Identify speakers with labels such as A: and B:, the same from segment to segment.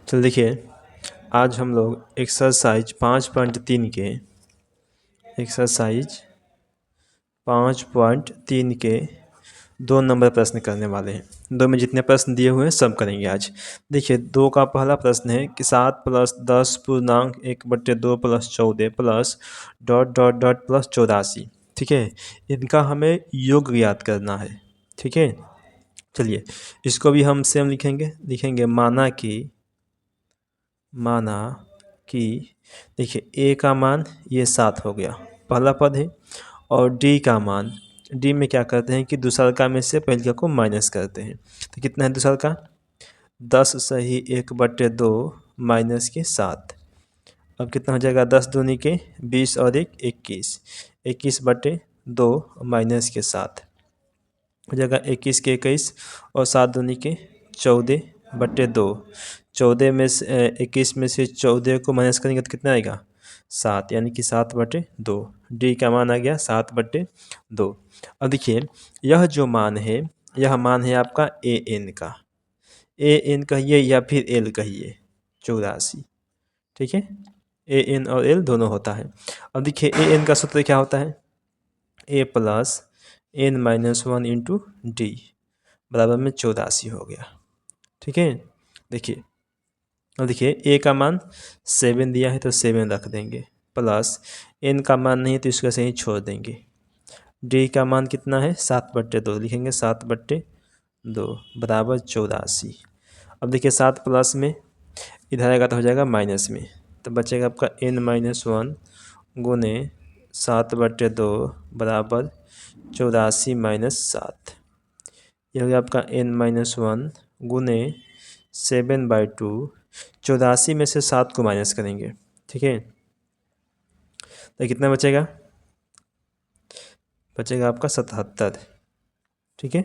A: चल देखिए, आज हम लोग एक्सरसाइज 5.3 के 2 नंबर प्रश्न करने वाले हैं। 2 में जितने प्रश्न दिए हुए हैं सब करेंगे आज। देखिए 2 का पहला प्रश्न है कि 7 + 10 पूर्णांक 1/2 + 14 plus dot dot dot plus 84। ठीक है, इनका हमें योग ज्ञात करना है। ठीक है, चलिए इसको भी हम सेम लिखेंगे माना कि देखिए ए का मान ये 7 हो गया, पहला पद है। और डी का मान, डी में क्या करते हैं कि दूसरा का में से पहले को माइनस करते हैं। तो कितना है दूसरा का? 10 सही 1/2 माइनस के 7। अब कितना हो जाएगा? 10 दूनी के 20 और 1 21, 21/2 माइनस के 7 हो जाएगा 21 के 21 और 7 दूनी के 14/2। 14 में से 21 में से 14 को माइनस करेंगे तो कितना आएगा? 7, यानी कि 7/2। डी का मान आ गया 7/2। अब देखिए यह जो मान है, यह मान है आपका ए एन का। ए एन कहिए या फिर एल कहिए, 84। ठीक है, ए एन और एल दोनों होता है। अब देखिए ए एन का सूत्र क्या होता है? ए प्लस n-1 इंटू डी बराबर में 84 हो गया। ठीक है, देखिए अब देखिए ए का मान 7 दिया है तो 7 रख देंगे, प्लस एन का मान नहीं है तो इसको सही छोड़ देंगे। डी का मान कितना है? 7/2 लिखेंगे, 7/2 बराबर 84। अब देखिए 7 प्लस में इधर आएगा तो हो जाएगा माइनस में, तो बचेगा आपका n-1 गुने 7/2 बराबर 84 माइनस 7। यह हो गया आपका n-1 गुने 7/2। 84 में से 7 को माइनस करेंगे। ठीक है, तो कितना बचेगा? बचेगा आपका 77। ठीक है,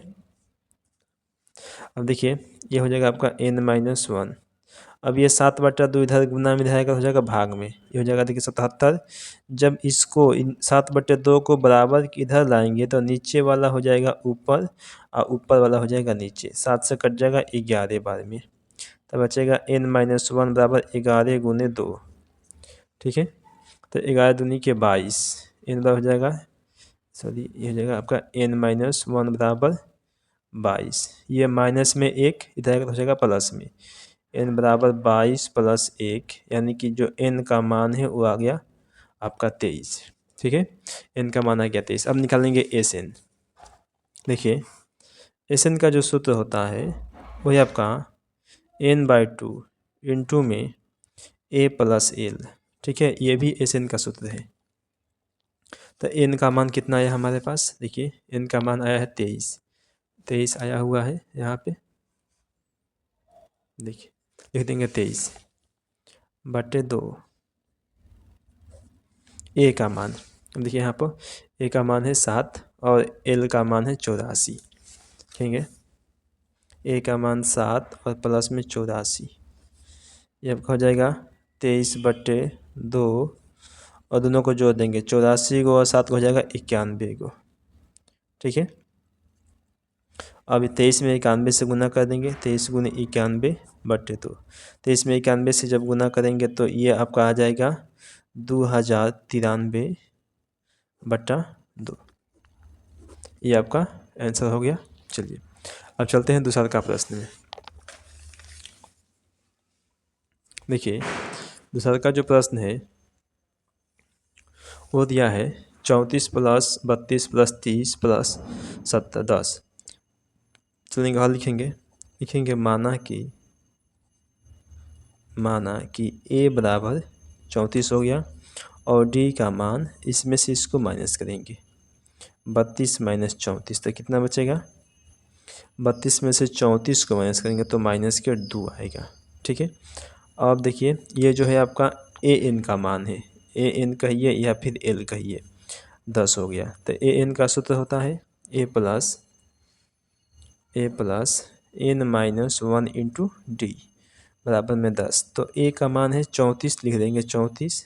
A: अब देखिए ये हो जाएगा आपका n-1। अब ये 7/2 इधर गुना में इधर आएगा, हो जाएगा भाग में, ये हो जाएगा देखिए 77। जब इसको 7/2 को बराबर इधर लाएंगे तो नीचे वाला हो जाएगा ऊपर और ऊपर वाला हो जाएगा नीचे। 7 से कट जाएगा 11 बार में, तो बचेगा n-1 बराबर 11 गुने 2। ठीक है, तो 11 दूनी के 22, एन बराबर हो जाएगा, सॉरी ये हो जाएगा आपका n-1 बराबर 22। ये माइनस में 1 इधर हो जाएगा प्लस में, n बराबर 22 + 1, यानी कि जो n का मान है वो आ गया आपका 23। ठीक है, n का मान आ गया 23। अब निकालेंगे एस एन। देखिए एस एन का जो सूत्र होता है वही आपका n/2 इंटू में a + l। ठीक है, ये भी एस एन का सूत्र है। तो n का मान कितना आया हमारे पास? देखिए n का मान आया है 23 आया हुआ है यहाँ पे। देखिए लिख देंगे 23/2 ए का मान। देखिए यहाँ पर ए का मान है 7 और एल का मान है 84। लिखेंगे ए का मान 7 और प्लस में 84, ये हो जाएगा 23/2 और दोनों को जोड़ देंगे, 84 को और 7 को हो जाएगा 91 को। ठीक है, अब 23 में 91 से गुना कर देंगे, 23 गुने 91/2। 23 में 91 से जब गुना करेंगे तो ये आपका आ जाएगा 2093/2। ये आपका आंसर हो गया। चलिए अब चलते हैं दूसरा का प्रश्न में। देखिए दूसरा का जो प्रश्न है वो दिया है 34 + 32 + 30 + 70 10। चलिए हल लिखेंगे माना कि a बराबर 34 हो गया और d का मान, इसमें से इसको माइनस करेंगे, 32 - 34 तो कितना बचेगा? 32 में से 34 को माइनस करेंगे तो -2 आएगा। ठीक है, अब देखिए ये जो है आपका ए एन का मान है, ए एन कहिए या फिर एल कहिए, 10 हो गया। तो ए एन का सूत्र होता है ए प्लस n-1 इंटू डी बराबर में 10। तो ए का मान है 34 लिख देंगे, 34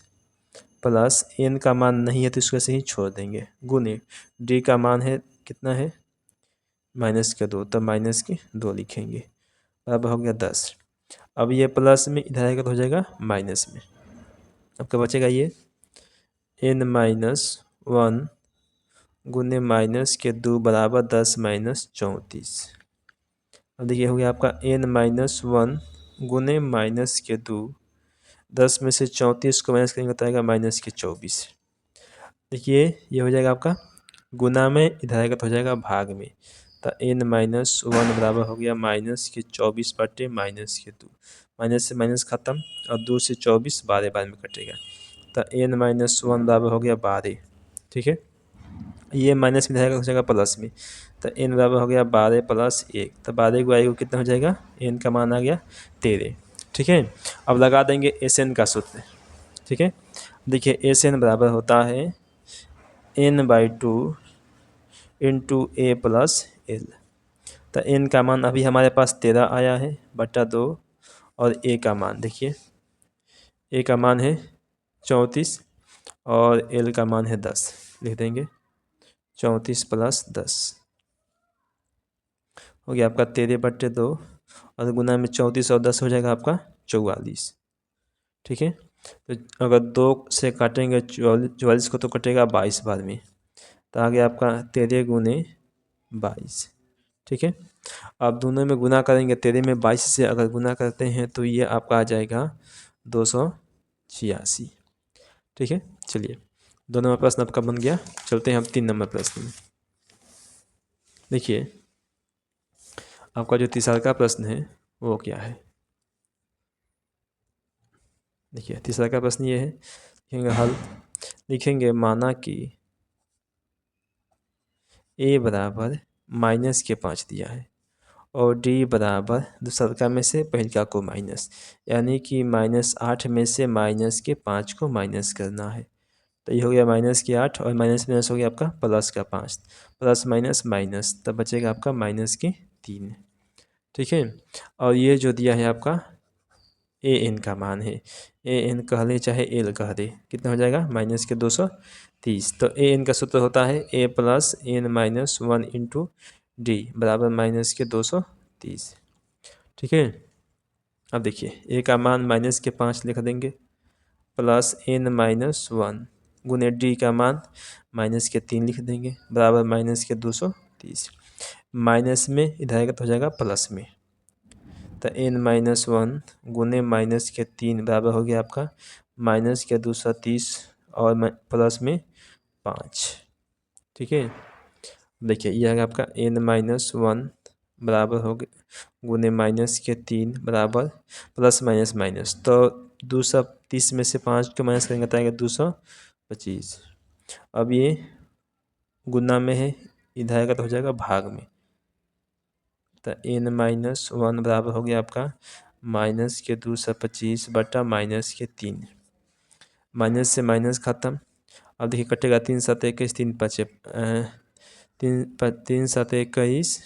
A: प्लस एन का मान नहीं है तो इसको ऐसे ही छोड़ देंगे, गुने डी का मान है कितना है? -2, तब -2 लिखेंगे, बराबर हो गया 10। अब ये प्लस में इधर आएगा तो हो जाएगा माइनस में। अब क्या बचेगा, ये n-1 गुने माइनस के 2 बराबर 10 माइनस 34। अब देखिए हो गया आपका n-1 गुने माइनस के 2, 10 में से 34 को माइनस करेंगे तो आएगा माइनस के 24। देखिए ये हो जाएगा आपका गुना में, इधर आएगा तो हो जाएगा भाग में। तो n-1 बराबर हो गया माइनस के 24 बटे माइनस के 2। माइनस से माइनस खत्म और 2 से 24 12 बार में कटेगा। तो n-1 बराबर हो गया 12। ठीक है, ये माइनस में जाएगा हो जाएगा प्लस में। तो n बराबर हो गया 12 प्लस 1। तो 12 को आएगा कितना हो जाएगा, n का मान आ गया 13। ठीक है, अब लगा देंगे Sn का सूत्र। ठीक है, देखिए Sn बराबर होता है n/2 into a plus L. तो n का मान अभी हमारे पास 13 आया है बटा 2, और a का मान देखिए, a का मान है 34 और l का मान है 10। लिख देंगे 34 प्लस 10 हो गया आपका 13 बटे 2, और गुना में 34 और 10 हो जाएगा आपका 44। ठीक है, तो अगर 2 से काटेंगे 44 को तो कटेगा 22 बार में। तो आ गया आपका 13 गुने 22। ठीक है, अब दोनों में गुना करेंगे, 13 में 22 से अगर गुना करते हैं तो ये आपका आ जाएगा 286। ठीक है, चलिए 2 नंबर प्रश्न आपका बन गया। चलते हैं हम 3 नंबर प्रश्न में। देखिए आपका जो तीसरा का प्रश्न है वो क्या है। देखिए तीसरा का प्रश्न ये है, लिखेंगे हल, लिखेंगे माना कि a बराबर माइनस के 5 दिया है और d बराबर दूसरा में से पहला को माइनस, यानी कि -8 में से माइनस के 5 को माइनस करना है। तो ये हो गया माइनस के 8 और माइनस माइनस हो गया आपका प्लस का 5, प्लस माइनस माइनस, तब बचेगा आपका माइनस के 3। ठीक है, और ये जो दिया है आपका an का मान है, an कह ले चाहे l कह दे, कितना हो जाएगा माइनस के 230। तो an का सूत्र होता है a plus n-1 into D बराबर माइनस के 230। ठीक है, अब देखिए a का मान माइनस के 5 लिख देंगे प्लस n-1 गुने डी का मान माइनस के 3 लिख देंगे बराबर माइनस के 230। माइनस में इधर आएगा तो हो जाएगा प्लस में। तो n-1 गुने माइनस के 3 बराबर हो गया आपका माइनस के 230 और प्लस में 5। ठीक है, देखिए ये आएगा आपका n-1 बराबर हो गया गुने माइनस के 3 बराबर प्लस माइनस माइनस, तो 230 में से 5 को माइनस करेंगे तो आएगा 225। अब ये गुना में है, इधर आएगा तो हो जाएगा भाग में। तो n-1 बराबर हो गया आपका माइनस के 225 बटा माइनस के 3। माइनस से माइनस खत्म, अब देखिए कटेगा 3 7 21, 3 7 21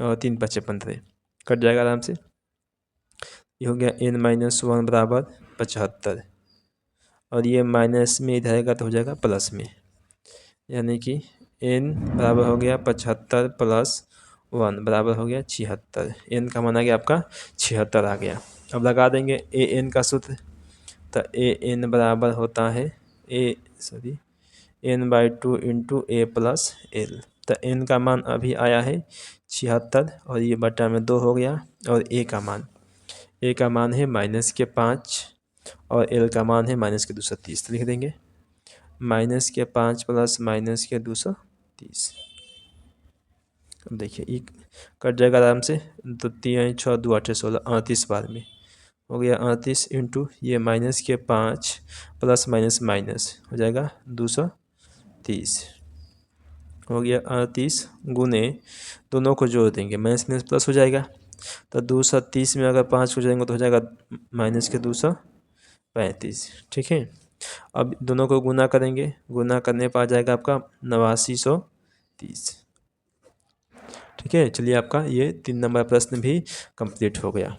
A: और 3 5 15, कट जाएगा आराम से। ये हो गया n-1 बराबर 75, और ये माइनस में इधर आएगा तो हो जाएगा प्लस में, यानी कि n बराबर हो गया 75 प्लस 1 बराबर हो गया 76। n का मान आ गया आपका 76 आ गया। अब लगा देंगे an का सूत्र। तो an बराबर होता है n/2 into a plus L. तो n का मान अभी आया है 76 और ये बटा में 2 हो गया, और a का मान है माइनस के 5 और l का मान है माइनस के 230। तो लिख देंगे माइनस के 5 प्लस माइनस के 230। अब देखिए ये कट जाएगा आराम से, तो 3 6 2 8 16 38 बार में हो गया 38 इंटू ये माइनस के 5 प्लस माइनस माइनस हो जाएगा 230। हो गया 38 गुने, दोनों को जोड़ देंगे माइनस माइनस प्लस हो जाएगा। तो 230 में अगर 5 को जोड़ेंगे तो हो जाएगा माइनस के 235। ठीक है, अब दोनों को गुना करेंगे, गुना करने पर आ जाएगा आपका 8930। ठीक है, चलिए आपका ये 3 नंबर प्रश्न भी कंप्लीट हो गया।